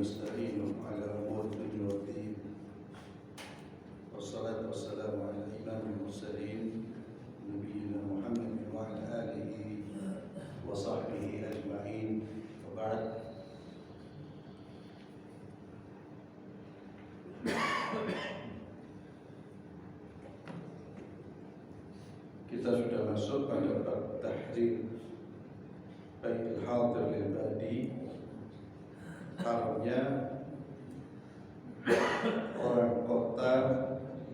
نستعين على أمور الدنيا والدين والصلاة والسلام على إمام المرسلين نبينا محمد وعلى آله وصحبه أجمعين وبعد. Kita sudah masuk pada bab tahrim baik al-hadir lil badi, haramnya orang kota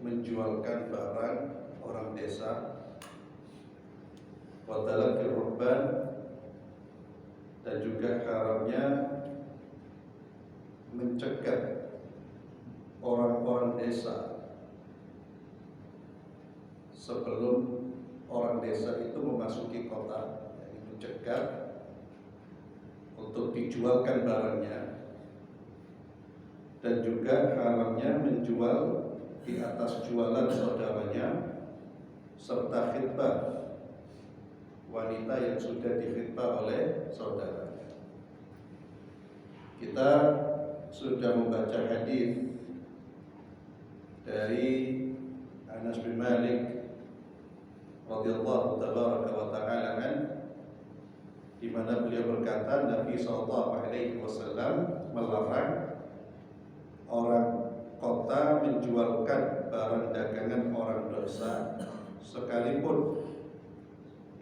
menjualkan barang orang desa, wa talaqi rubban, dan juga haramnya mencegah orang-orang desa sebelum orang desa itu memasuki kota, yani mencegah untuk dijualkan barangnya, dan juga haramnya menjual di atas jualan saudaranya, serta khitbah wanita yang sudah dikhitbah oleh saudaranya. Kita sudah membaca hadis dari Anas bin Malik radhiyallahu tabaraka wa ta'ala an, di mana beliau berkata Nabi sallallahu alaihi wasallam melarang orang kota menjualkan barang dagangan orang dosa sekalipun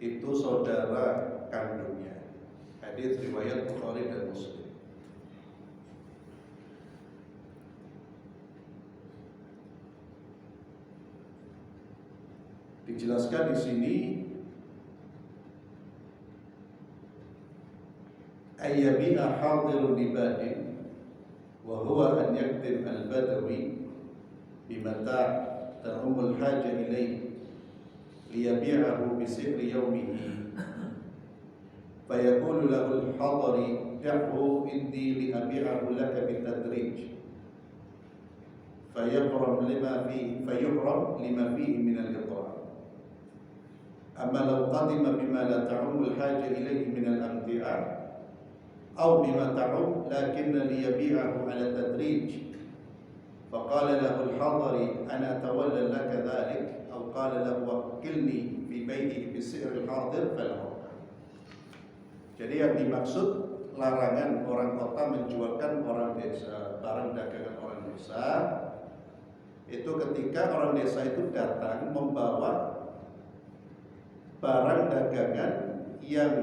itu saudara kandungnya. Hadis riwayat Bukhari dan Muslim. Dijelaskan di sini ayyabi'a hadirun libadin wa huwa an yaktim al-badawi bimata' ta'umul haja ilayhi liyabi'ahu bisirri yawmihi fayaqulu lahu al-hadari da'hu indi liabi'ahu laka bitadrij fayuhram lima fihi min al-idrar. Amma law qadima bima la ta'umul haja ilayhi min al-amti'a aw bima ta'um lakinna liyabi'ahu ala tadrij faqala lahu al-hadari ana atawalla laka dhalik aw qala lahu wakkilni fi bay'ihi bisir al-hadir falahu. Jadi yang dimaksud larangan orang kota menjualkan orang desa, barang dagangan orang desa, itu ketika orang desa itu datang membawa barang dagangan yang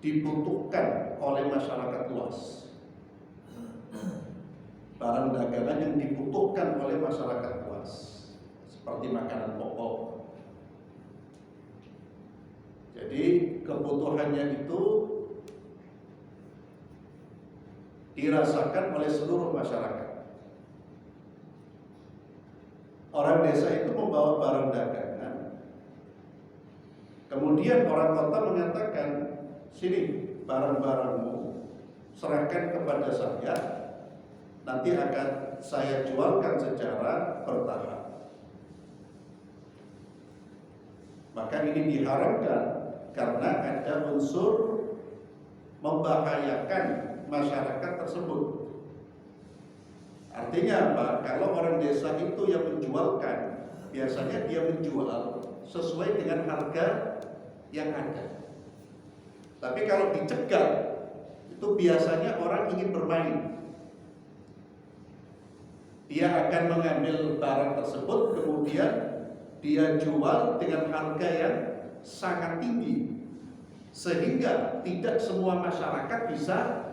dibutuhkan oleh masyarakat luas, barang dagangan yang dibutuhkan oleh masyarakat luas, seperti makanan pokok. Jadi kebutuhannya itu dirasakan oleh seluruh masyarakat. Orang desa itu membawa barang dagangan, kemudian orang kota mengatakan, sini barang-barangmu, serahkan kepada saya, nanti akan saya jualkan secara bertahap. Maka ini diharamkan karena ada unsur membahayakan masyarakat tersebut. Artinya apa? Kalau orang desa itu yang menjualkan, biasanya dia menjual sesuai dengan harga yang ada. Tapi kalau dicegat, itu biasanya orang ingin bermain. Dia akan mengambil barang tersebut, kemudian dia jual dengan harga yang sangat tinggi, sehingga tidak semua masyarakat bisa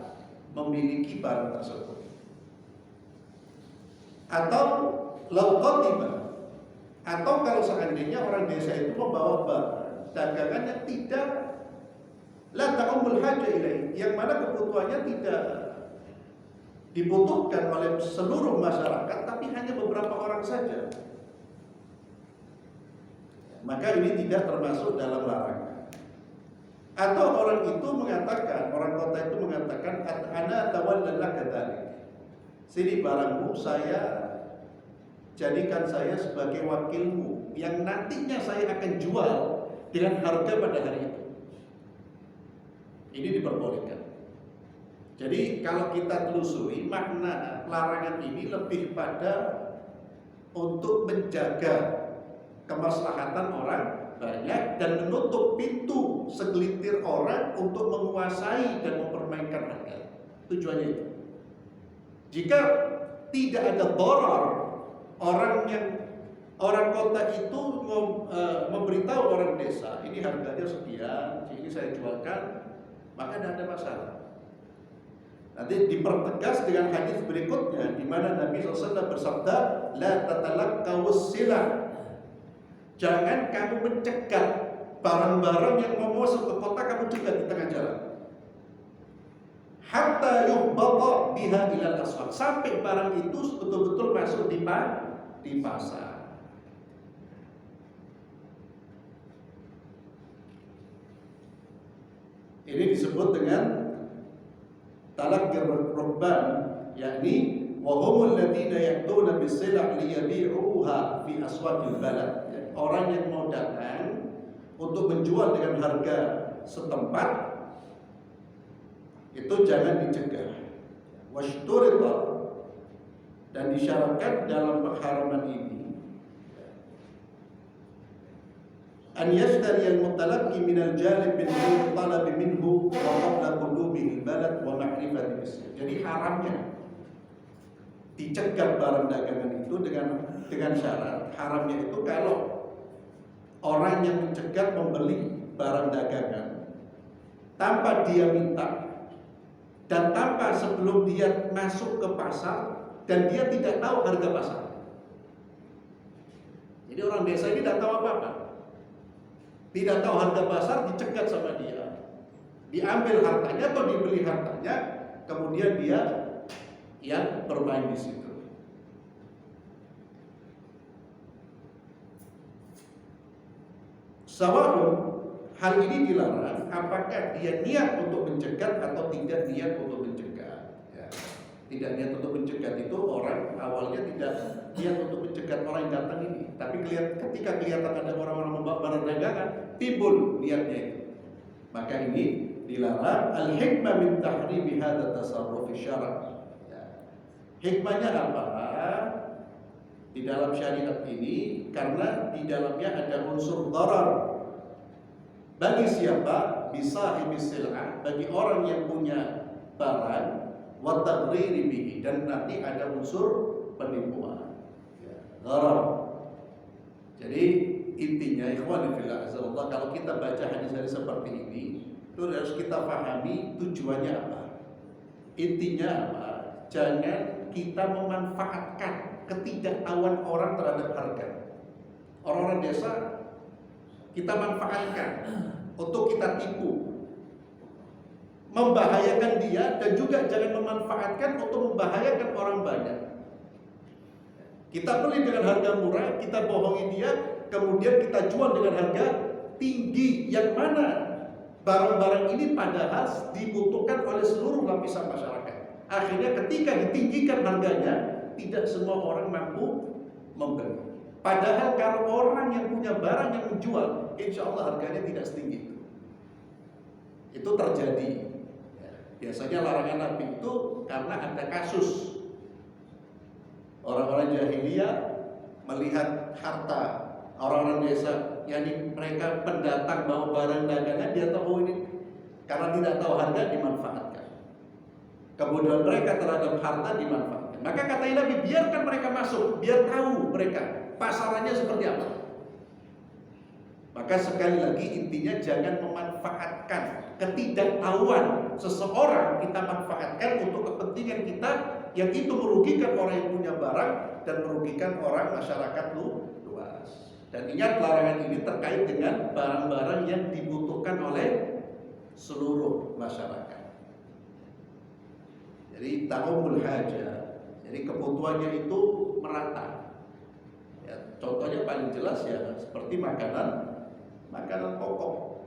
memiliki barang tersebut. Atau lauqatiba, atau kalau seandainya orang desa itu membawa barang dagangan yang tidak la ta'umul haja ilaih, yang mana kebutuhannya tidak dibutuhkan oleh seluruh masyarakat, tapi hanya beberapa orang saja, maka ini tidak termasuk dalam larangan. Atau orang itu mengatakan, orang kota itu mengatakan, ana tawalla laka dzalik, sini barangmu, saya jadikan saya sebagai wakilmu yang nantinya saya akan jual dengan harga pada hari itu. Ini diperbolehkan. Jadi kalau kita telusuri makna larangan ini lebih pada untuk menjaga kemaslahatan orang banyak dan menutup pintu segelintir orang untuk menguasai dan mempermainkan harga. Tujuannya itu. Jika tidak ada darar, orang kota itu memberitahu orang desa, ini harganya sekian, ini saya jualkan, maka tidak ada masalah. Nanti dipertegas dengan hadis berikutnya di mana Nabi SAW bersabda, la tatalaqqawus silah. Jangan kamu mencegat barang-barang yang mau masuk ke kota, kamu cegat di tengah jalan. Hatta yuhbata biha ilal aswaq, sampai barang itu betul-betul masuk di pasar. Ini disebut dengan talaqqi rukban, yakni wa humul ladzina yaqtuna bis-silah liyabi'uha fi aswaqil balad. Orang yang mau datang untuk menjual dengan harga setempat itu jangan dicegah. Washturita, dan disyaratkan dalam pengharaman ini an yashtari al-mutalaqi min al-jalib bin talab minhu wa qabla qudumihi al-balad wa ma'rifati bismi. Jadi haramnya dicegat barang dagangan itu dengan syarat. Haramnya itu kalau orang yang mencegat membeli barang dagangan tanpa dia minta dan tanpa sebelum dia masuk ke pasar dan dia tidak tahu harga pasar. Jadi orang desa ini tidak tahu apa-apa, tidak tahu harga pasar, dicegat sama dia, diambil hartanya atau dibeli hartanya, kemudian dia yang bermain di situ. Sawa'un, hal ini dilarang apakah dia niat untuk mencegat atau tidak niat untuk mencegat. Ya. Tidak niat untuk mencegat itu orang awalnya tidak niat untuk mencegat orang yang datang ini, tapi ketika kelihatan ada orang-orang membawa barang dagangan, timbul niatnya itu. Maka ini dilarang. Al-hikmah min tahrimi hadza tasarruf syara'. Ya. Hikmahnya apa? Di dalam syariat ini karena di dalamnya ada unsur darar. Bagi siapa? Bisa sil'ah, bagi orang yang punya barang, wa taghriri bihi, dan nanti ada unsur penipuan. Ya, darar. Jadi intinya ikhwan fillah azza, kalau kita baca hadis-hadis seperti ini, itu harus kita pahami tujuannya apa. Intinya apa? Jangan kita memanfaatkan ketidaktahuan orang terhadap harga. Orang-orang desa kita manfaatkan untuk kita tipu, membahayakan dia, dan juga jangan memanfaatkan untuk membahayakan orang banyak. Kita beli dengan harga murah, kita bohongi dia, kemudian kita jual dengan harga tinggi, yang mana barang-barang ini padahal dibutuhkan oleh seluruh lapisan masyarakat. Akhirnya ketika ditinggikan harganya, tidak semua orang mampu membeli. Padahal kalau orang yang punya barang yang menjual, insya Allah harganya tidak setinggi itu. Itu terjadi. Biasanya larangan Nabi itu karena ada kasus orang-orang jahiliyah melihat harta orang-orang desa, yakni mereka pendatang bawa barang dagangan, dia tahu ini karena tidak tahu harga dimanfaatkan. Kemudian mereka terhadap harta dimanfaatkan. Maka kata Nabi, biarkan mereka masuk, biar tahu mereka pasarannya seperti apa. Maka sekali lagi intinya jangan memanfaatkan ketidaktahuan seseorang, kita manfaatkan untuk kepentingan kita, yang itu merugikan orang yang punya barang dan merugikan orang masyarakat luas. Dan ingat, larangan ini terkait dengan barang-barang yang dibutuhkan oleh seluruh masyarakat. Jadi ta'umul hajah. Jadi kebutuhannya itu merata. Ya, contohnya paling jelas ya seperti makanan pokok.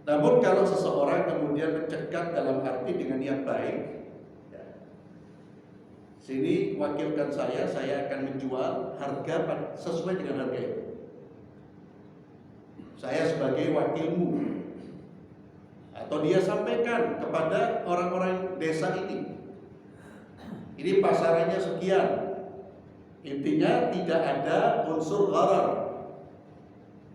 Namun kalau seseorang kemudian mencegat dalam arti dengan niat baik, ya, sini wakilkan saya akan menjual harga sesuai dengan harga itu. Saya sebagai wakilmu atau dia sampaikan kepada orang-orang desa ini pasarannya sekian. Intinya tidak ada unsur gharar,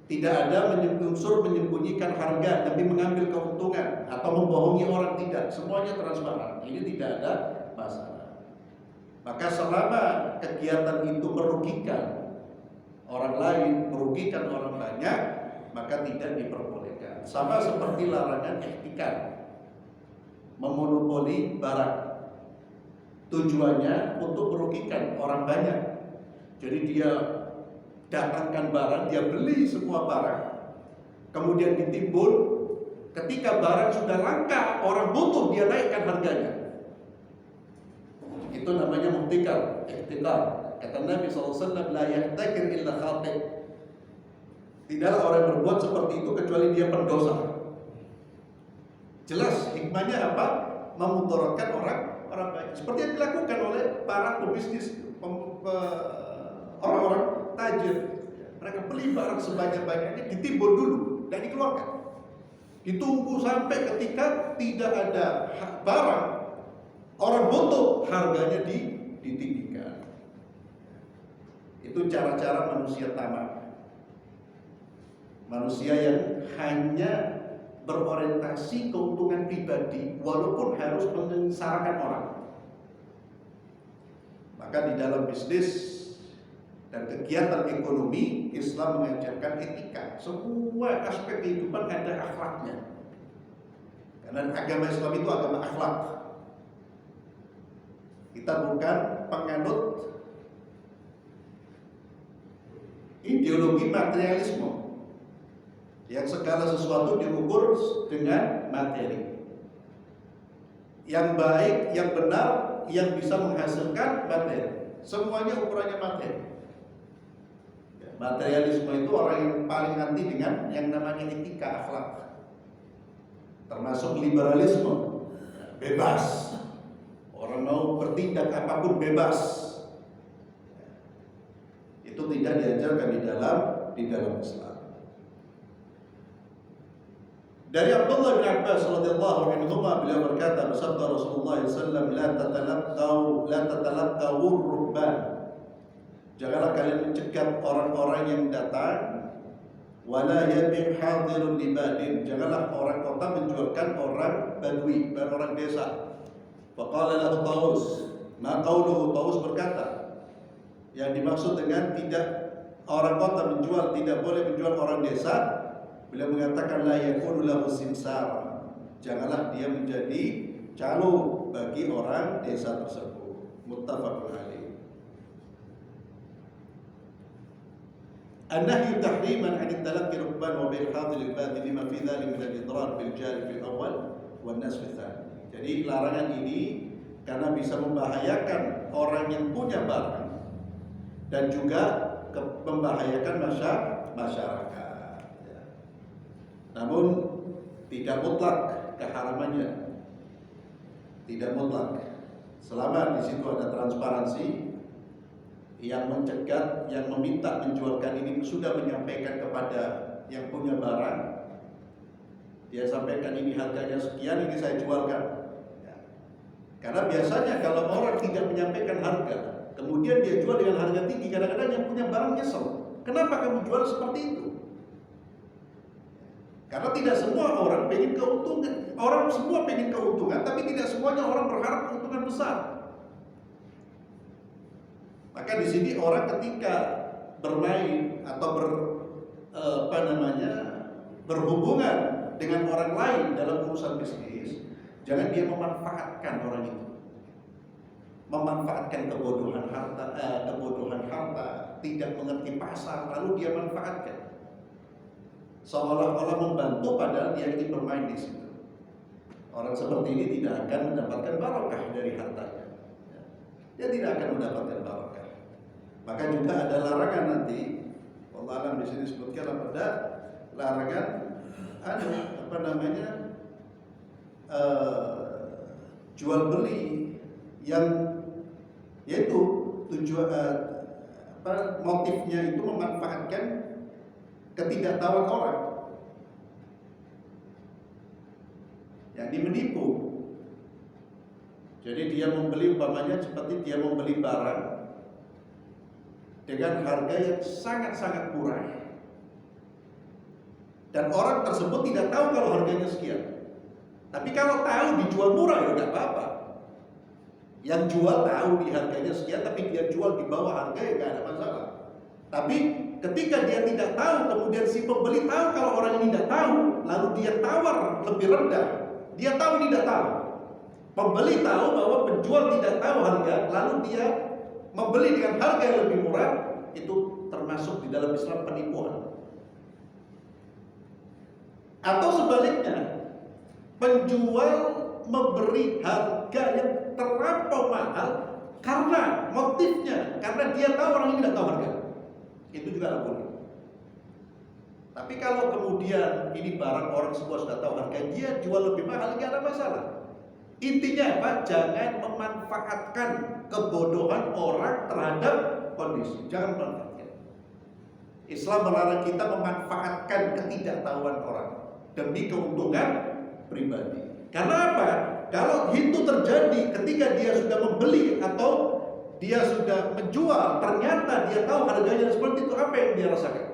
tidak ada unsur menyembunyikan harga demi mengambil keuntungan atau membohongi orang, tidak. Semuanya transparan. Ini tidak ada masalah. Maka selama kegiatan itu merugikan orang lain, merugikan orang banyak, maka tidak diperbolehkan. Sama seperti larangan ihtikar, memonopoli barang. Tujuannya untuk merugikan orang banyak. Jadi dia datangkan barang, dia beli semua barang, kemudian ditimbun. Ketika barang sudah langka, orang butuh, dia naikkan harganya. Itu namanya muhtikar, ihtikar. Kata Nabi SAW, la yahtakir illa khatib. Tidaklah orang yang berbuat seperti itu kecuali dia pendosa. Jelas hikmahnya apa? Memudaratkan orang banyak. Seperti yang dilakukan oleh para pebisnis, orang-orang tajir. Mereka beli barang sebanyak-banyaknya, ditimbun dulu dan dikeluarkan. Ditunggu sampai ketika tidak ada barang, orang butuh, harganya ditinggikan. Itu cara-cara manusia tamak. Manusia yang hanya berorientasi keuntungan pribadi walaupun harus menyengsarakan orang. Maka di dalam bisnis dan kegiatan ekonomi, Islam mengajarkan etika. Semua aspek kehidupan ada akhlaknya. Karena agama Islam itu agama akhlak. Kita bukan penganut ideologi materialisme yang segala sesuatu diukur dengan materi. Yang baik, yang benar, yang bisa menghasilkan materi. Semuanya ukurannya materi. Materialisme itu orang yang paling anti dengan yang namanya etika, akhlak. Termasuk liberalisme, bebas. Orang mau bertindak apapun bebas. Itu tidak diajarkan di dalam Islam. Dari Abdullah bin Abbas radhiyallahu anhu beliau berkata, bersabda Rasulullah sallallahu alaihi wasallam, la tatalaqaw rukban. Janganlah kalian mencegat orang-orang yang datang, wala yabi' hadirun libadin. Janganlah orang kota menjualkan orang badui, orang desa. Faqala lahu Taus, ma qauluhu? Taus berkata, yang dimaksud dengan tidak orang kota menjual, tidak boleh menjual orang desa, beliau mengatakan la yakunu lahu simsar. Janganlah dia menjadi calo bagi orang desa tersebut. Muttafaqun alaih. An-nahyu tahriman 'an at-talaqqi rukban wa bil hadir al-batin lima fi dhalik min al-idrar bil jari fil awal wan nas fil thani. Jadi larangan ini karena bisa membahayakan orang yang punya barang dan juga membahayakan masyarakat. Namun tidak mutlak keharamannya, tidak mutlak. Selama di situ ada transparansi, yang mencegat, yang meminta menjualkan ini sudah menyampaikan kepada yang punya barang, dia sampaikan ini harganya sekian, ini saya jualkan. Karena biasanya kalau orang tidak menyampaikan harga, kemudian dia jual dengan harga tinggi, kadang-kadang yang punya barang nyesel. Kenapa kamu jual seperti itu? Karena tidak semua orang pengen keuntungan. Orang semua pengen keuntungan, tapi tidak semuanya orang berharap keuntungan besar. Maka di sini orang ketika bermain atau berhubungan dengan orang lain dalam urusan bisnis, jangan dia memanfaatkan orang itu, memanfaatkan kebodohan harta, tidak mengerti pasar, lalu dia manfaatkan, seolah-olah membantu padahal dia ingin bermain di situ. Orang seperti ini tidak akan mendapatkan barokah dari hartanya. Dia tidak akan mendapatkan barokah. Maka juga ada larangan nanti, Allah alam di sini sebutkan ada larangan, jual beli yang yaitu tujuan motifnya itu memanfaatkan ketidaktahuan orang. yang menipu. Jadi dia membeli, umpamanya seperti dia membeli barang dengan harga yang sangat-sangat murah, dan orang tersebut tidak tahu kalau harganya sekian. Tapi kalau tahu dijual murah ya nggak apa-apa. Yang jual tahu di harganya sekian, tapi dia jual di bawah harga ya nggak ada masalah. Tapi ketika dia tidak tahu, kemudian si pembeli tahu kalau orang ini tidak tahu, lalu dia tawar lebih rendah. Dia tahu tidak tahu. Pembeli tahu bahwa penjual tidak tahu harga, lalu dia membeli dengan harga yang lebih murah, itu termasuk di dalam Islam penipuan. Atau sebaliknya, penjual memberi harga yang terlampau mahal karena motifnya, karena dia tahu orang ini tidak tahu harga. Itu juga tidak boleh. Tapi kalau kemudian ini barang orang semua sudah tahu harga, dia jual lebih mahal, tidak ada masalah. Intinya apa? Jangan memanfaatkan kebodohan orang terhadap kondisi. Jangan memanfaatkan. Islam melarang kita memanfaatkan ketidaktahuan orang demi keuntungan pribadi. Karena apa? Kalau itu terjadi ketika dia sudah membeli atau dia sudah menjual, ternyata dia tahu harganya seperti itu, apa yang dia rasakan?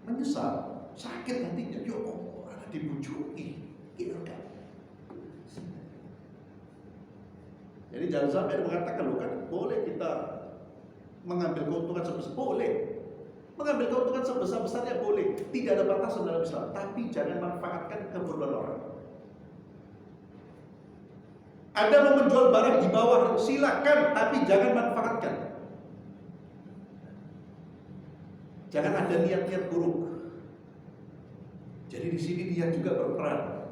Menyesal, sakit hatinya. Ya Allah, dibujuki. Kan? Jadi jangan sampai mengatakan, loh kan boleh kita mengambil keuntungan sebesar, boleh. Mengambil keuntungan sebesar-besarnya boleh. Tidak ada batasan dalam Islam. Tapi jangan manfaatkan kebodohan orang. Anda mau menjual barang di bawah, silakan, tapi jangan manfaatkan. Jangan ada niat-niat buruk. Jadi di sini dia juga berperan.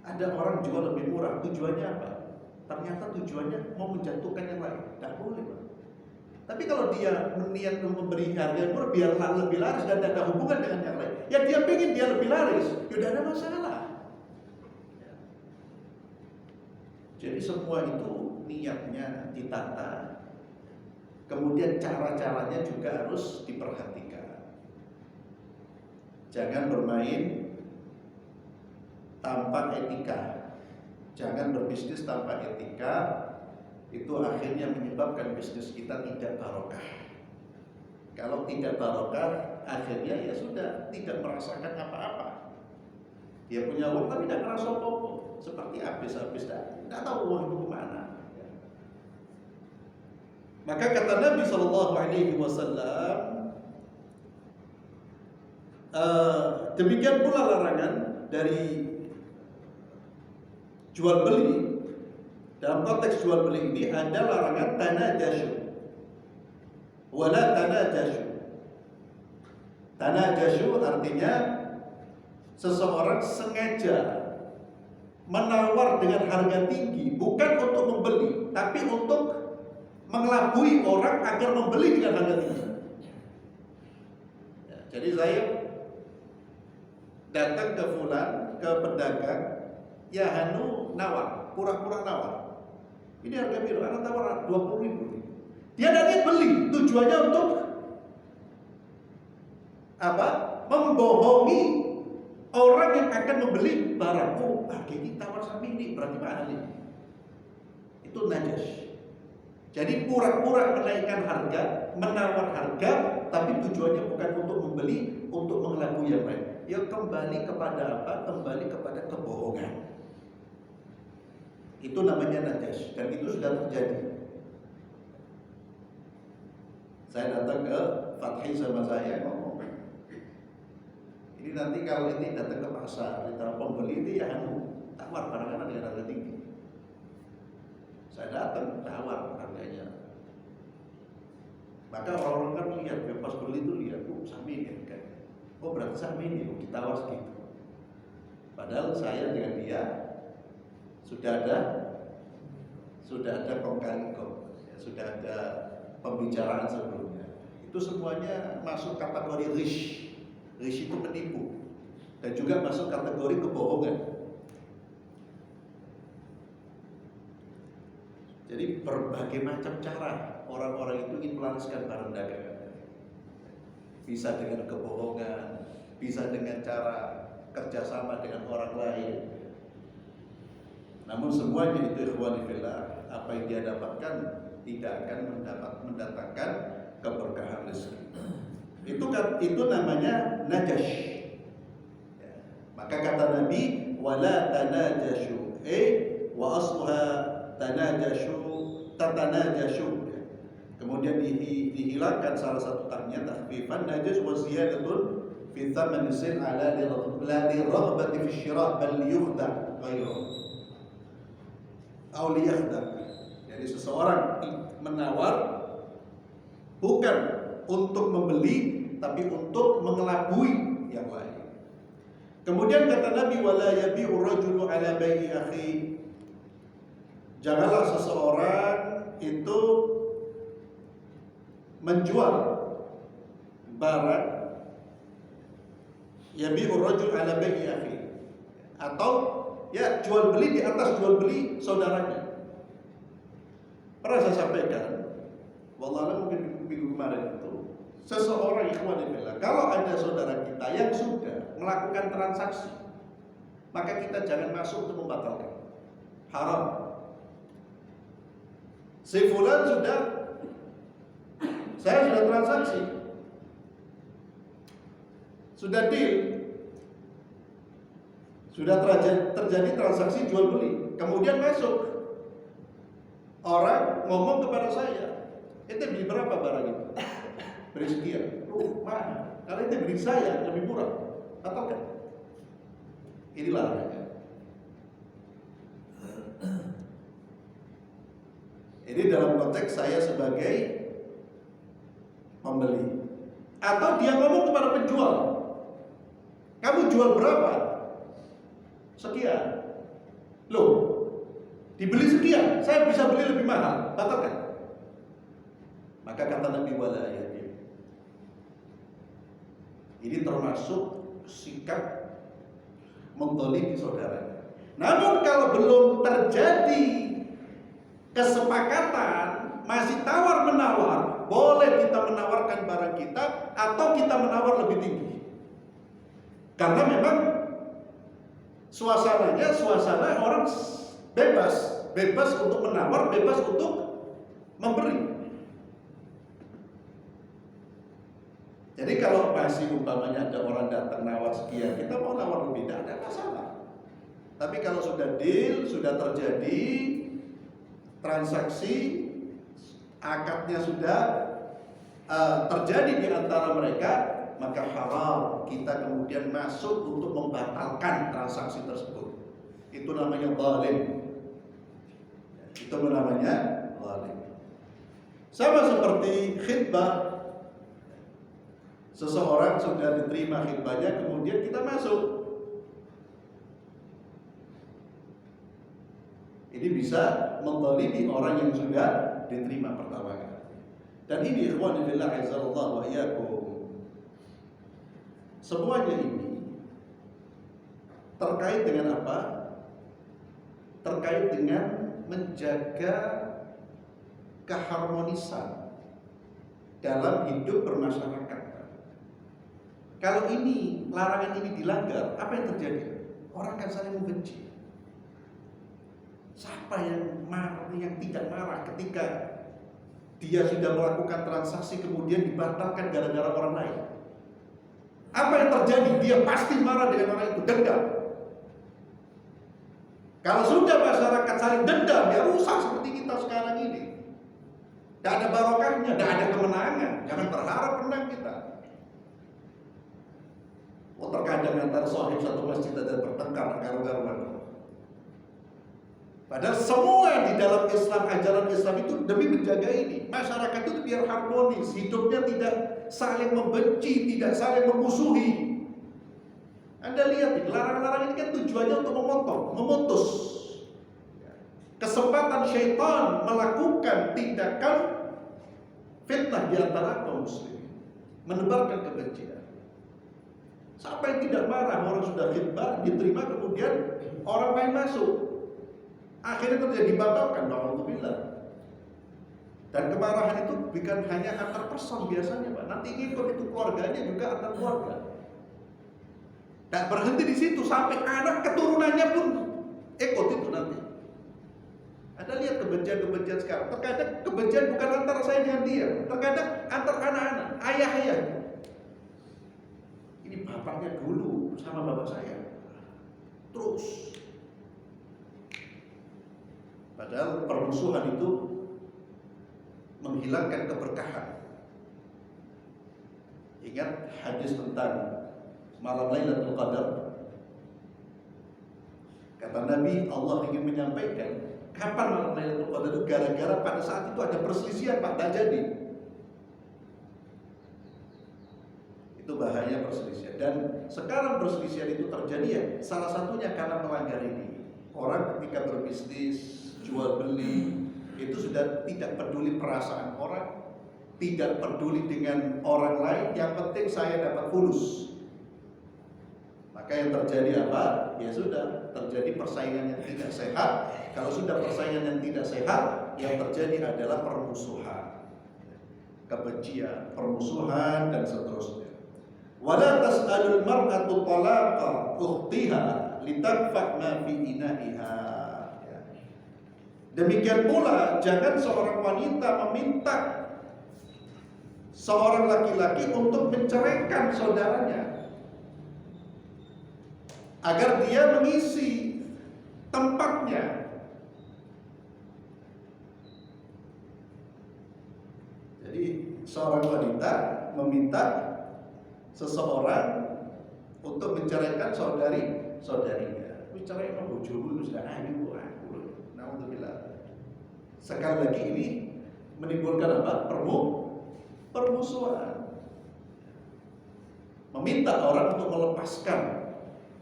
Ada orang jual lebih murah, tujuannya apa? Ternyata tujuannya mau menjatuhkan yang lain. Tidak boleh, Pak. Tapi kalau dia niat memberi harga murah biar lebih laris dan tidak ada hubungan dengan yang lain, ya dia pengen dia lebih laris, ya tidak ada masalah. Jadi semua itu niatnya ditata, kemudian cara-caranya juga harus diperhatikan. Jangan bermain tanpa etika, jangan berbisnis tanpa etika. Itu akhirnya menyebabkan bisnis kita tidak barokah. Kalau tidak barokah, akhirnya ya sudah tidak merasakan apa-apa. Dia punya uang tapi tidak merasa apa-apa, seperti habis-habis tidak tahu uang itu kemana. Maka kata Nabi SAW, demikian pula larangan dari jual beli. Dalam konteks jual beli ini ada larangan tanajashu, wala tanajashu. Tanajashu artinya seseorang sengaja menawar dengan harga tinggi, bukan untuk membeli, tapi untuk mengelabui orang agar membeli dengan harga tinggi. Ya, jadi saya datang ke fulan, ke pedagang, ya hanu nawar, pura-pura nawar. Ini harga biru, anak tawar 20.000. Dia tidak beli, tujuannya untuk apa? Membohongi orang yang akan membeli barang. Oh, harga ini tawar sampai ini, berarti mahal ini. Itu najas. Jadi pura-pura menaikkan harga, menawar harga, tapi tujuannya bukan untuk membeli, untuk mengelabui yang lain. Ya kembali kepada apa? Kembali kepada kebohongan. Itu namanya najas, dan itu sudah terjadi. Saya datang ke Fathi sama saya ngomong, ini nanti kalau ini datang ke pasar, kita pembeli itu ya tawar barang-barang dengan harga tinggi. Saya datang tawar harganya. Maka orang-orang kan lihat, pas beli itu lihat, sama ini kan. Oh berarti sama ini, ditawar segitu. Padahal saya dengan dia sudah ada kong kali kong, sudah ada pembicaraan sebelumnya. Itu semuanya masuk kategori rish. Rish itu penipu, dan juga masuk kategori kebohongan. Jadi berbagai macam cara orang-orang itu ingin melariskan barang dagangan. Bisa dengan kebohongan, bisa dengan cara kerjasama dengan orang lain. Namun semuanya itu ikhwani fillah, apa yang dia dapatkan tidak akan mendatangkan keberkahan rezeki. Itu namanya najash. Ya. Maka kata Nabi, wala tanajashu, wa asluha tanajashu, tatanajashu. Ya. Kemudian dihilangkan salah satu tahnya, takhfifan najash wa ziyadatun fi thamani sin ala la liraghbati fi syira' bal yukhda' ghairuhu. Aw liyakhda'. Jadi seseorang menawar bukan untuk membeli, tapi untuk mengelabui yang lain. Kemudian kata Nabi, wala yabi'u rajulu ala bai'i akhi. Janganlah seseorang itu menjual barang, yabi'u rajul ala bai'i akhi, atau ya jual beli di atas jual beli saudaranya. Pernah saya sampaikan, wallah mungkin minggu kemarin itu, seseorang ikhwan fillah, kalau ada saudara kita yang sudah melakukan transaksi, maka kita jangan masuk untuk membatalkan. Haram. Si fulan saya sudah transaksi, sudah deal, sudah terjadi transaksi jual beli, kemudian masuk orang ngomong kepada saya, ente beli berapa barang itu? Beli sekian. Mana? Kalau ente beli saya lebih murah, atau kan? Ini larangannya. Ini dalam konteks saya sebagai pembeli. Atau dia ngomong kepada penjual, kamu jual berapa? Sekian. Loh, dibeli sekian, saya bisa beli lebih mahal, batalkan. Maka kata Nabi, wala yabi'. Ini termasuk sikap menzalimi saudaranya. Namun kalau belum terjadi kesepakatan, masih tawar menawar, boleh kita menawarkan barang kita atau kita menawar lebih tinggi. Karena memang suasananya suasana orang bebas untuk menawar, bebas untuk memberi. Jadi kalau masih umpamanya ada orang datang nawar sekian, kita mau nawar lebih, tidak ada masalah. Tapi kalau sudah deal, sudah terjadi transaksi, akadnya sudah terjadi di antara mereka, maka haram kita kemudian masuk untuk membatalkan transaksi tersebut. Itu namanya zalim. Itu namanya zalim. Sama seperti khitbah. Seseorang sudah diterima khitbahnya, kemudian kita masuk. Ini bisa menzalimi orang yang sudah diterima pertama kali. Dan ini ikhwan fillah azallahu wa iyyakum. Semuanya ini terkait dengan apa? Terkait dengan menjaga keharmonisan dalam hidup bermasyarakat. Kalau ini, larangan ini dilanggar, apa yang terjadi? Orang akan saling membenci. Siapa yang marah, yang tidak marah ketika dia sudah melakukan transaksi kemudian dibatalkan gara-gara orang lain? Apa yang terjadi? Dia pasti marah dengan orang itu, dendam. Kalau sudah masyarakat saling dendam, ya rusak seperti kita sekarang ini. Tidak ada barokahnya, tidak ada kemenangan. Jangan berharap menang kita. Terkadang antara sahib satu masjid ada bertengkar karu-karuan. Padahal semua di dalam Islam, ajaran Islam itu demi menjaga ini. Masyarakat itu biar harmonis, hidupnya tidak saling membenci, tidak saling memusuhi. Anda lihat nih, larang-larang ini kan tujuannya untuk memotong, memutus kesempatan syaitan melakukan tindakan fitnah di antara kaum muslimin, menebarkan kebencian. Siapa yang tidak marah, orang sudah khitbah, diterima, kemudian orang lain masuk, akhirnya terjadi batalkan, alhamdulillah. Dan kemarahan itu bukan hanya antar person biasanya, Pak. Nanti ngikut itu keluarganya juga antar keluarga. Dan berhenti di situ sampai anak keturunannya pun ikut itu nanti. Anda lihat kebencian-kebencian sekarang. Terkadang kebencian bukan antara saya dengan dia, terkadang antar anak-anak, ayah-ayah. Ini bapaknya dulu sama bapak saya. Terus. Padahal permusuhan itu menghilangkan keberkahan. Ingat hadis tentang malam Lailatul Qadar. Kata Nabi, Allah ingin menyampaikan kapan malam Lailatul Qadar itu, gara-gara pada saat itu ada perselisihan Pak, tak jadi. Itu bahaya perselisihan. Dan sekarang perselisihan itu terjadi ya salah satunya karena melanggar ini. Orang ketika berbisnis, jual beli, itu sudah tidak peduli perasaan orang, tidak peduli dengan orang lain, yang penting saya dapat fulus. Maka yang terjadi apa? Ya sudah, terjadi persaingan yang tidak sehat. Kalau sudah persaingan yang tidak sehat, yang terjadi adalah permusuhan, kebencian, permusuhan, dan seterusnya. Wala tas'alul mar'atu talaqa ukhtiha litakfa ma fi ina'iha. Demikian pula jangan seorang wanita meminta seorang laki-laki untuk menceraikan saudaranya agar dia mengisi tempatnya. Jadi seorang wanita meminta seseorang untuk menceraikan saudarinya. Bicara sama bojomu itu sudah ayu aku. Alhamdulillah. Sekali lagi ini menimbulkan apa? Permusuhan. Meminta orang untuk melepaskan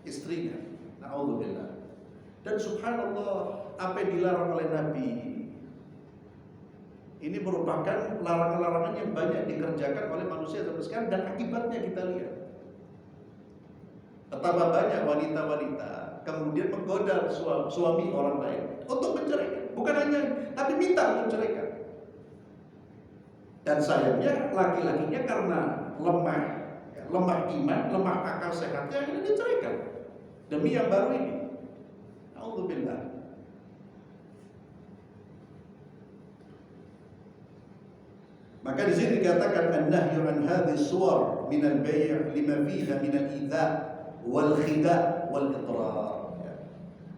istrinya. Alhamdulillah. Dan subhanallah, apa yang dilarang oleh Nabi ini merupakan larangan-larangan yang banyak dikerjakan oleh manusia sampai sekarang, dan akibatnya kita lihat. Betapa banyak wanita-wanita kemudian menggoda suami orang lain untuk menceraikan, bukan hanya tapi minta untuk menceraikan. Dan sayangnya laki-lakinya karena lemah iman, lemah akal sehatnya, akhirnya diceraikan demi yang baru ini. Alhamdulillah. Maka di sini dikatakan an-nahyu an hadhihi suwar min al-bay' lima fiha min al-idha' wal khida' wal idrar.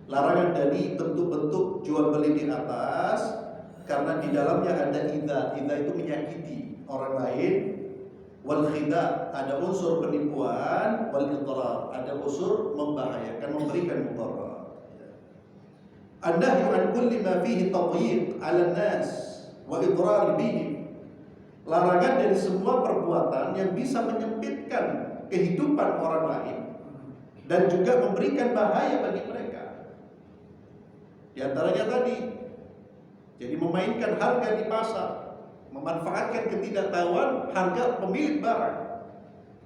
Larangan dari bentuk-bentuk jual beli di atas karena di dalamnya ada idha. Idha itu menyakiti orang lain. Wal khida' ada unsur penipuan, wal idrar ada unsur membahayakan, memberikan mudarat. An-nahyu an kulli ma fihi tadyiq 'ala an-nas wa idrar bihim. Larangan dari semua perbuatan yang bisa menyempitkan kehidupan orang lain dan juga memberikan bahaya bagi mereka. Di antaranya tadi, jadi memainkan harga di pasar, memanfaatkan ketidaktahuan harga pemilik barang.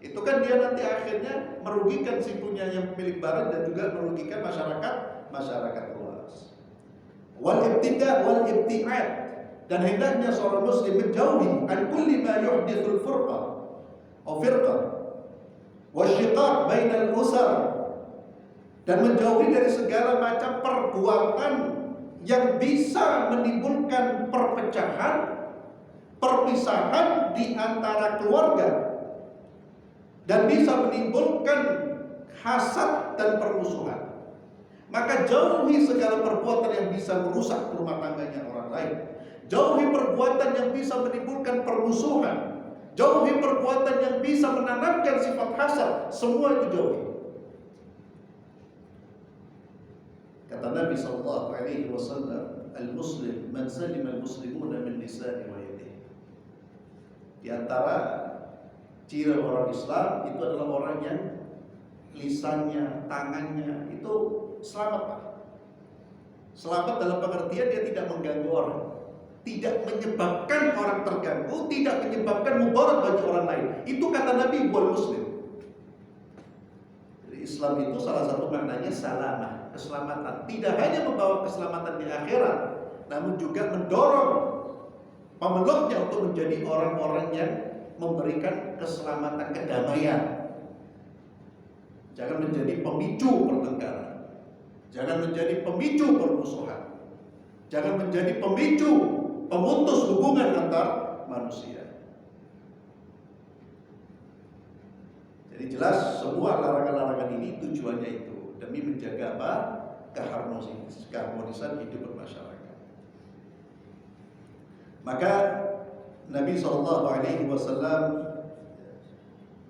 Itu kan dia nanti akhirnya merugikan si punya yang pemilik barang dan juga merugikan masyarakat luas. Wal ibtida' wal ibti'ad. Dan hendaknya seorang muslim menjauhi an kulli ma yuhdithul furqah atau firqah wa syiqaq bainal usar, dan menjauhi dari segala macam perbuatan yang bisa menimbulkan perpecahan, perpisahan di antara keluarga, dan bisa menimbulkan hasad dan permusuhan. Maka jauhi segala perbuatan yang bisa merusak rumah tangganya orang lain. Jauhi perbuatan yang bisa menimbulkan permusuhan. Jauhi perbuatan yang bisa menanamkan sifat hasad. Semua itu jauhi. Kata Nabi SAW, al-muslim man salim al-muslimuna min lisani wa yadihi. Di antara ciri orang Islam itu adalah orang yang lisannya, tangannya itu selamat, Pak. Selamat dalam pengertian dia tidak mengganggu orang, tidak menyebabkan orang terganggu, tidak menyebabkan mudarat bagi orang lain. Itu kata Nabi wal muslim. Jadi Islam itu salah satu maknanya salamah, keselamatan. Tidak hanya membawa keselamatan di akhirat, namun juga mendorong pemeluknya untuk menjadi orang-orang yang memberikan keselamatan, kedamaian. Jangan menjadi pemicu pertengkaran. Jangan menjadi pemicu permusuhan. Jangan menjadi pemicu pemutus hubungan antar manusia. Jadi jelas semua larangan-larangan ini tujuannya itu demi menjaga apa? Keharmonisan hidup bermasyarakat. Maka Nabi SAW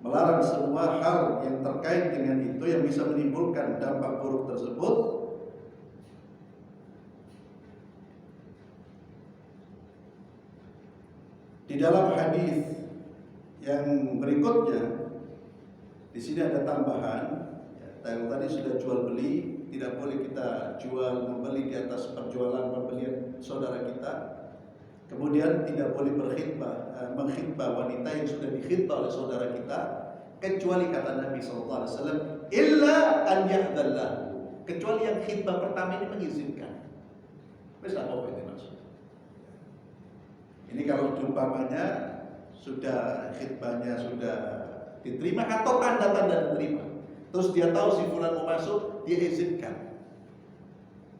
melarang semua hal yang terkait dengan itu yang bisa menimbulkan dampak buruk tersebut. Di dalam hadis yang berikutnya, di sini ada tambahan. Tadi sudah jual beli, tidak boleh kita jual membeli di atas perjualan pembelian saudara kita. Kemudian tidak boleh mengkhitbah wanita yang sudah dikhitbah oleh saudara kita, kecuali kata Nabi SAW, illa an ya'dallah, kecuali yang khitbah pertama ini mengizinkan. Bisa apa ini maksud? Ini kalau umpamanya sudah khitbahnya sudah diterima atau tanda-tanda diterima, terus dia tahu si fulan mau masuk, dia izinkan.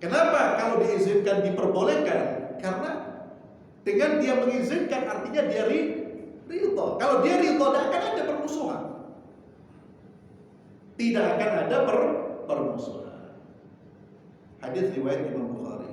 Kenapa kalau diizinkan diperbolehkan? Karena dengan dia mengizinkan artinya dia ridho. Kalau dia ridho, tidak akan ada permusuhan. Tidak akan ada permusuhan. Hadis riwayat Imam Bukhari.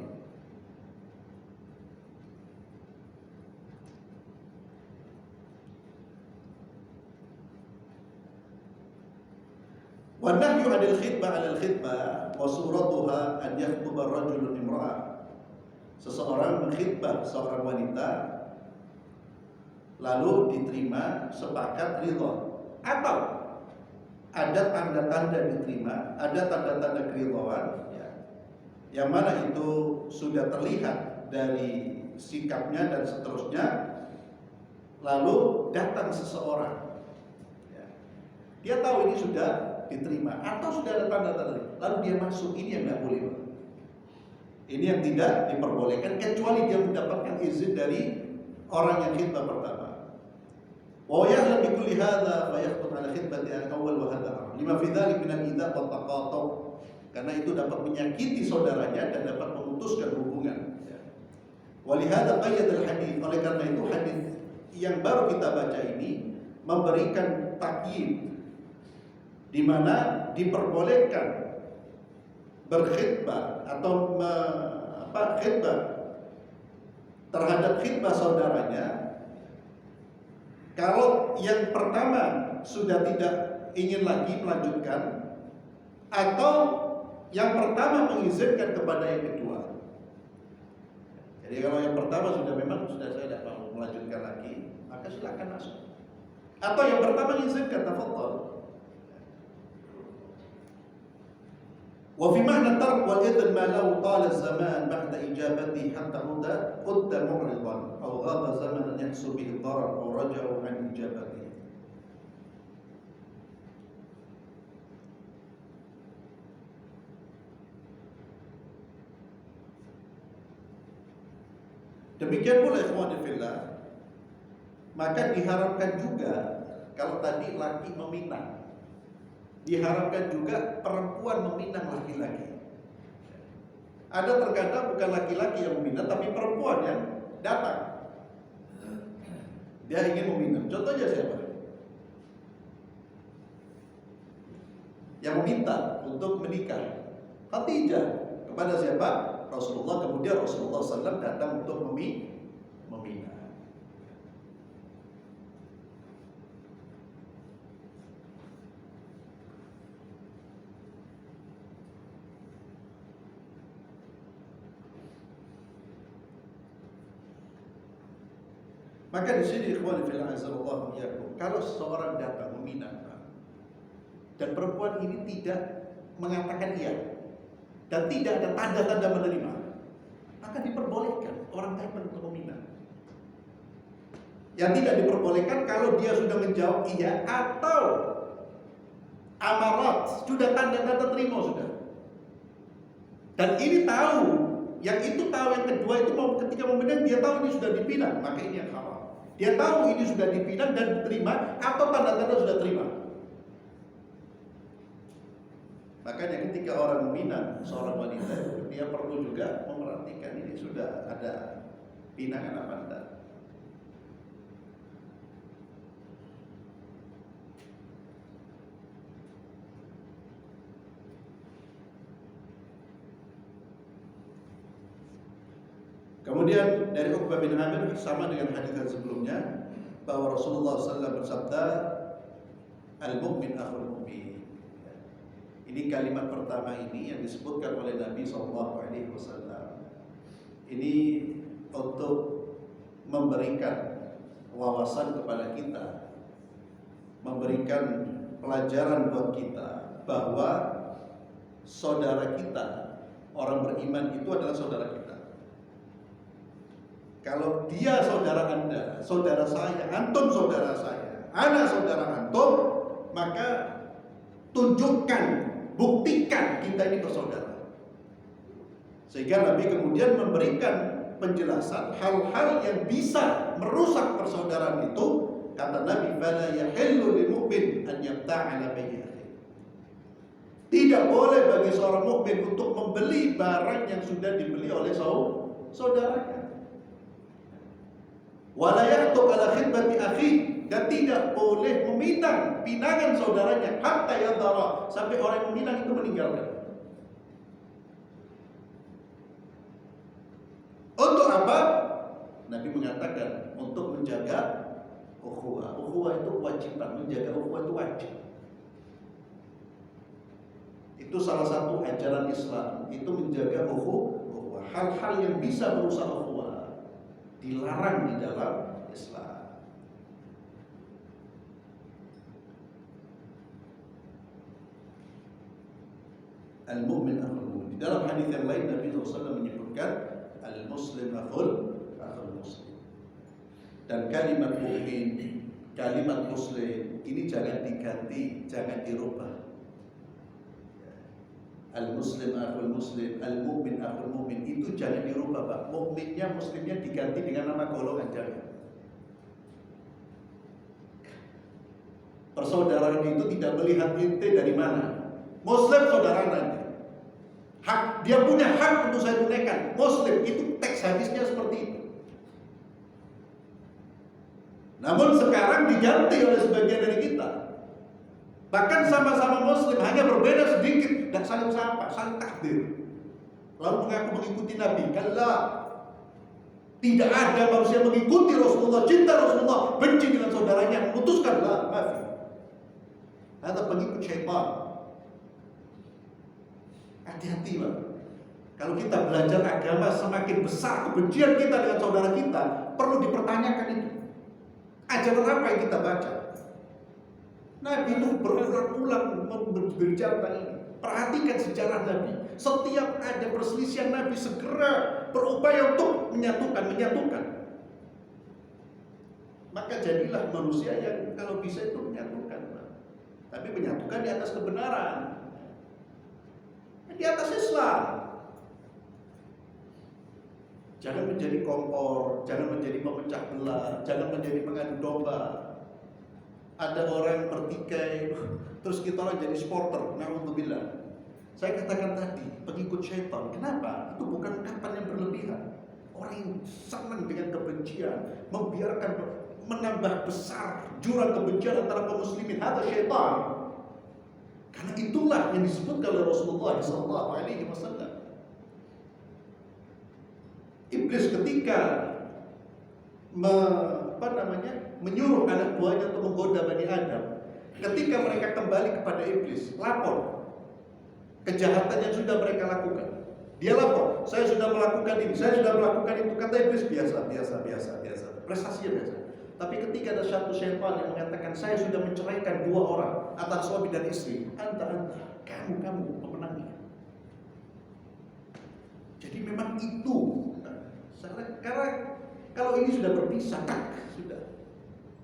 Wa nahyu 'anil khitbah 'alal khitbah wa suratuha an yakhtuba ar-rajulu imra'ah. Seseorang mengkhitbah seorang wanita lalu diterima sepakat ridho, atau ada tanda-tanda diterima, ada tanda-tanda keridhaan ya, yang mana itu sudah terlihat dari sikapnya dan seterusnya, lalu datang seseorang ya, dia tahu ini sudah diterima atau sudah ada tanda-tanda, lalu dia masuk, ini yang tidak boleh. Ini yang tidak diperbolehkan kecuali dia mendapatkan izin dari orang yang khitbah pertama. Wa yahla bi kulli hadza fa yaqut ala khitbati al-awwal wa hadha lima fi dzalik min al-idha wa taqatu, karena itu dapat menyakiti saudaranya dan dapat memutuskan hubungan. Wa li hadza qayyad al-hadits, oleh karena itu hadis yang baru kita baca ini memberikan takyid di mana diperbolehkan berkhitbah atau khitbah terhadap khitbah saudaranya kalau yang pertama sudah tidak ingin lagi melanjutkan, atau yang pertama mengizinkan kepada yang kedua. Jadi kalau yang pertama sudah memang sudah saya tidak mau melanjutkan lagi, maka silakan masuk. Atau yang pertama mengizinkan, tafadhol. وفي معنى الترك والإذن ما لو طال الزمان بعد إجابته حتى قد معرضا أو غاب زمنا يحصل به الضرر أو رجعوا عن إجابته. Demikian pula ikhwani fillah, maka diharapkan juga kalau tadi laki meminang, diharapkan juga perempuan meminang laki-laki. Ada terkadang bukan laki-laki yang meminang, tapi perempuan yang datang. Dia ingin meminang. Contohnya siapa? Yang meminta untuk menikah, Khadijah, kepada siapa? Rasulullah. Kemudian Rasulullah SAW datang untuk meminang. Maka di sini ikhwan fillah azallahu iyyakum, kalau seorang datang meminang dan perempuan ini tidak mengatakan iya dan tidak ada tanda-tanda menerima, maka diperbolehkan orang datang untuk meminang. Yang tidak diperbolehkan kalau dia sudah menjawab iya atau amarat, sudah tanda-tanda terima sudah. Dan ini tahu, yang itu tahu, yang kedua itu mau ketika meminang dia tahu ini sudah dipinang, maka ini yang haram. Dia tahu ini sudah dipinang dan diterima atau tanda-tanda sudah terima. Makanya ketika orang meminang seorang wanita, dia perlu juga memperhatikan ini sudah ada pinangan apa enggak. Kemudian dari Uqbah bin Amir sama dengan hadis yang sebelumnya bahwa Rasulullah SAW bersabda, al-mu'min akhul mu'min. Ini kalimat pertama ini yang disebutkan oleh Nabi SAW. Ini untuk memberikan wawasan kepada kita, memberikan pelajaran buat kita bahwa saudara kita, orang beriman itu adalah saudara kita. Kalau dia saudara Anda, saudara saya, antum saudara saya, ana saudara antum, maka tunjukkan, buktikan kita ini bersaudara. Sehingga Nabi kemudian memberikan penjelasan hal-hal yang bisa merusak persaudaraan itu. Kata Nabi, "Fala yahillu lil mu'min an yabta'ala bayna akhihi." Tidak boleh bagi seorang mukmin untuk membeli barang yang sudah dibeli oleh saudaranya. Wala yahtub ala khidmati akhi, dan tidak boleh meminang pinangan saudaranya hatta yadhara, sampai orang yang meminang itu meninggalkan. Untuk apa? Nabi mengatakan untuk menjaga ukhuwah. Ukhuwah itu kewajiban, menjaga ukhuwah itu wajib. Itu salah satu ajaran Islam, itu menjaga ukhuwah. Hal-hal yang bisa merusak ukhuwah dilarang di dalam Islam. Al-mu'min akhul mu'min. Di dalam hadis yang lain Nabi SAW menyebutkan al-muslim akhul muslim. Dan kalimat mu'min, kalimat muslim ini jangan diganti, jangan dirubah. Al-muslim akhul muslim, al-mu'min akhul mu'min, itu jangan dirubah, Pak. Mukminnya, muslimnya diganti dengan nama golongan, jangan. Persaudaraan itu tidak melihat ente dari mana. Muslim saudara nanti. Hak, dia punya hak untuk saya tunaikan. Muslim itu teks hadisnya seperti itu. Namun sekarang diganti oleh sebagian dari kita. Bahkan sama-sama muslim, hanya berbeda sedikit, dan saling sapa, saling takdir. Lalu mengaku mengikuti Nabi. Kalla, tidak ada manusia mengikuti Rasulullah, cinta Rasulullah, benci dengan saudaranya, memutuskanlah. Maaf, ada pengikut syaitan. Hati-hati, Pak. Kalau kita belajar agama, semakin besar kebencian kita dengan saudara kita, perlu dipertanyakan itu. Ajaran apa yang kita baca? Nabi itu berulang-ulang berbicara tentang ini. Perhatikan sejarah Nabi. Setiap ada perselisihan, Nabi segera berupaya untuk menyatukan. Maka jadilah manusia yang kalau bisa itu menyatukan. Tapi menyatukan di atas kebenaran, di atas Islam. Jangan menjadi kompor, jangan menjadi pemecah belah, jangan menjadi pengadu domba. Ada orang bertikai, terus kita orang jadi supporter. Na'udzubillah. Saya katakan tadi, pengikut syaitan. Kenapa? Itu bukan ungkapan yang berlebihan. Orang yang senang dengan kebencian, membiarkan menambah besar jurang kebencian antara kaum muslimin. Ada syaitan. Karena itulah yang disebutkan oleh Rasulullah SAW. Iblis ketika menyuruh anak buahnya untuk menggoda Bani Adam, ketika mereka kembali kepada iblis, lapor kejahatan yang sudah mereka lakukan. Dia lapor, saya sudah melakukan ini, saya sudah melakukan itu. Kata iblis, biasa, prestasinya biasa. Tapi ketika ada satu syaitan yang mengatakan, saya sudah menceraikan 2 orang antara suami dan istri, kamu pemenangnya. Jadi memang itu. Karena kalau ini sudah berpisah, sudah.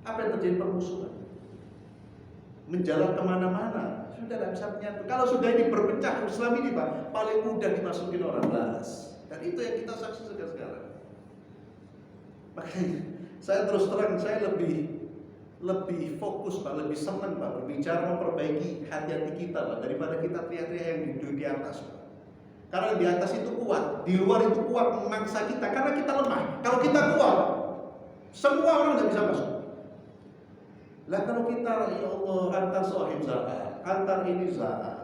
Apa yang terjadi? Permusuhan. Menjalar kemana-mana, sudah tidak bisa menyatu. Kalau sudah ini berpecah, Islam ini Pak, paling mudah dimasukin orang belas. Dan itu yang kita saksikan sekarang. Makanya saya terus terang, saya lebih lebih fokus Pak, lebih senang Pak berbicara memperbaiki hati-hati kita Pak daripada kita teriak-teriak yang di atas Pak. Karena di atas itu kuat, di luar itu kuat memaksa kita karena kita lemah. Kalau kita kuat, semua orang tidak bisa masuk. Lah kalau kita ya Allah antar sahib zakat, antar ini zakat,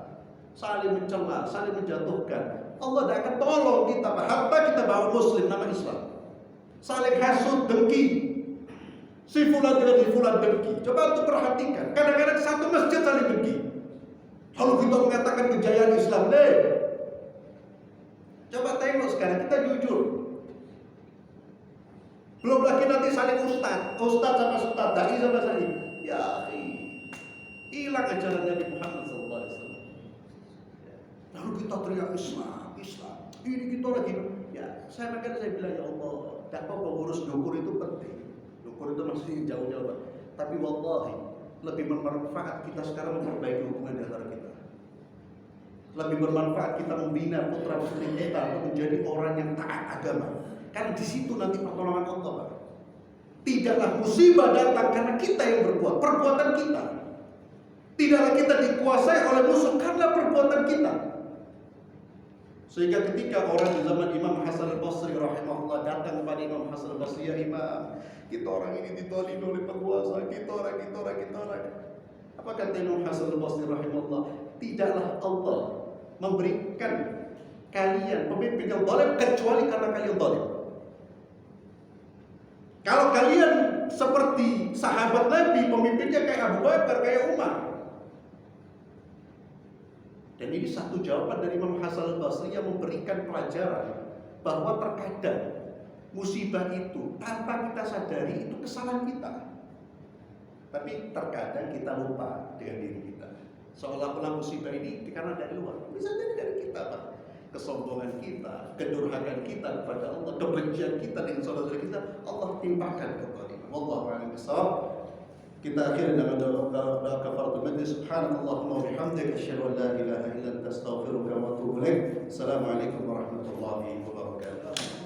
saling mencela, saling menjatuhkan, Allah tidak akan tolong kita Pak. Hatta kita bawa Muslim nama Islam, saling hasut, dengki. Si fulan dengan si fulan dengki. Coba untuk perhatikan. Kadang-kadang satu masjid saling dengki. Kalau kita mengatakan kejayaan Islam, deh. Coba tengok sekarang kita jujur. Belum lagi nanti saling ustaz sama ustaz, dai sama dai. Ya, hilang ajaran Nabi Muhammad SAW. Lalu kita teriak Islam, Islam. Ini kita lagi. Ya, saya bilang ya Allah, dakwah pengurus dukur itu penting. Dukur itu masih jauh-jauh, tapi wallahi lebih bermanfaat kita sekarang memperbaiki hubungan di antara kita. Lebih bermanfaat kita membina putra putri kita untuk menjadi orang yang taat agama. Karena di situ nanti pertolongan Allah Pak. Tidaklah musibah datang karena kita yang berbuat, perbuatan kita. Tidaklah kita dikuasai oleh musuh karena perbuatan kita. Sehingga ketika orang di zaman Imam Hasan al-Basri rahimahullah datang kepada Imam Hasan al-Basri, ya Imam, kita orang ini ditolong oleh penguasa, kita orang. Apa kata Imam Hasan al-Basri rahimahullah? Tidaklah Allah memberikan kalian pemimpin yang zalim kecuali karena kalian zalim. Kalau kalian seperti sahabat Nabi, pemimpinnya kayak Abu Bakar, kayak Umar. Dan ini satu jawaban dari Imam Hasan al-Basri yang memberikan pelajaran bahwa terkadang musibah itu tanpa kita sadari itu kesalahan kita. Tapi terkadang kita lupa dengan diri kita. Seolah-olah musibah ini karena dari luar. Bisa jadi dari kita Pak. Kesombongan kita, kedurhakaan kita kepada Allah, kebencian kita dengan saudara kita, Allah timpakan kepada kita. Wallahu a'lam bishawab. Kita akhiri dengan doa kafaratul majlis. Subhanallahumma wa bihamdika asyhadu an la ilaha illa anta astaghfiruka wa atubu ilaik. Assalamualaikum warahmatullahi wabarakatuh.